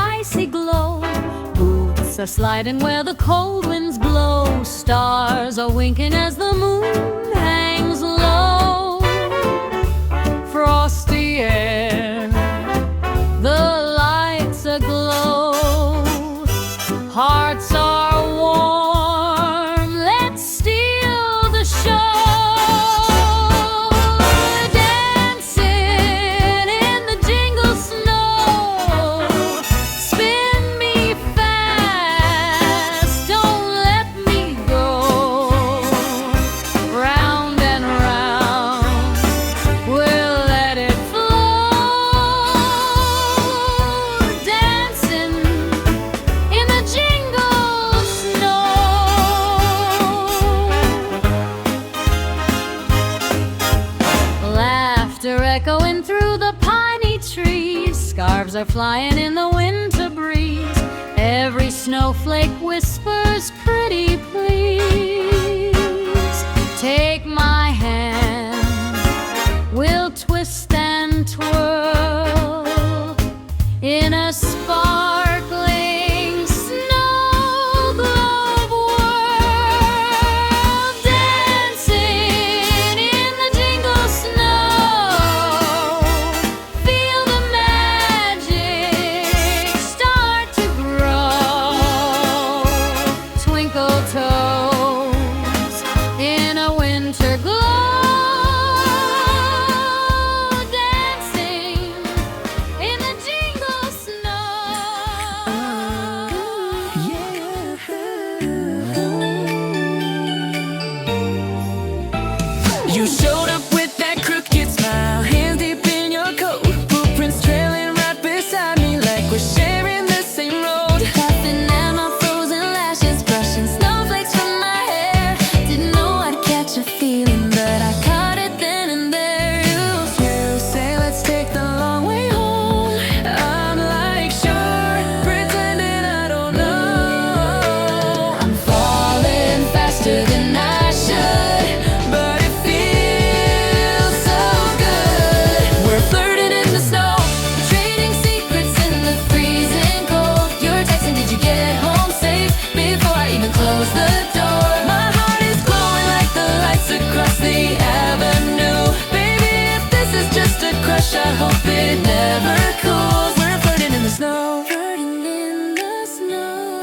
icy glow. Boots are sliding where the cold winds blow. Stars are winking as the moon hangs low. Frosty air, the lights aglow. Hearts are warm, let's steal the show. Dancing in the jingle snow. Spin me fast, don't let me go. Round and round, we'll let it flow. Dancing in the jingle snow. Laughter echoing through the piney trees. Scarves are flying in the winter breeze. Every snowflake whispers, pretty please. Take my hand, we'll twist and twirl in a sparkling snow globe world. Dancing in the jingle snow. Feel the magic start to grow. Twinkle toes in a winter glow. Dancing in the jingle snow. You showed up with that crooked smile, hands deep in your coat, footprints trailing right beside me like we're sharing the same road. Puffing at my frozen lashes, brushing snowflakes from my hair. Didn't know I'd catch a feeling, but I caught it then and there. You say let's take the long way home. I'm like sure, pretending I don't know. I'm falling faster than I should, but it feels so good. We're flirting in the snow, trading secrets in the freezing cold. You're texting, did you get home safe? Before I even close the door. My heart is glowing like the lights across the avenue. Baby, if this is just a crush, I hope it never cools. We're flirting in the snow. Flirting in the snow.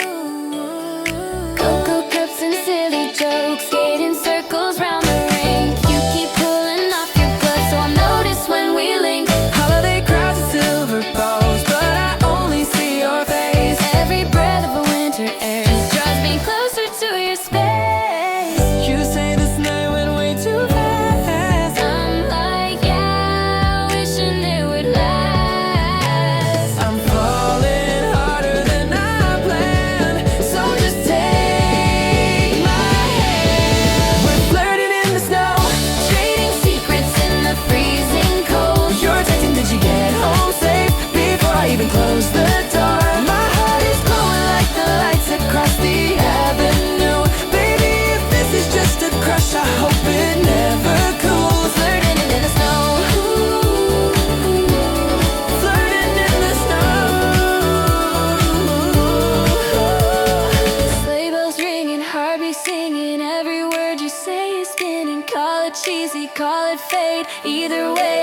Cocoa cups and silly jokes, skating circles round the rink. You keep pulling off your gloves, so I notice when we link. Holiday crowds and silver balls, but I only see your face. Every breath of a winter air just draws me closer to your space. You say this night went way too fast. I'm like, yeah, wishing it would last. I'm falling harder than I planned, so just take my hand. We're flirting in the snow, trading secrets in the freezing cold. You're texting, did you get home safe? Before I even close the door. My heart is glowing like the lights across the avenue. Baby, if this is just a crush, I hope it never cools. Flirting in the snow. Flirting in the snow. Sleigh bells ringing, heartbeats singing. Every word you say is spinning. Call it cheesy, call it fate. Either way,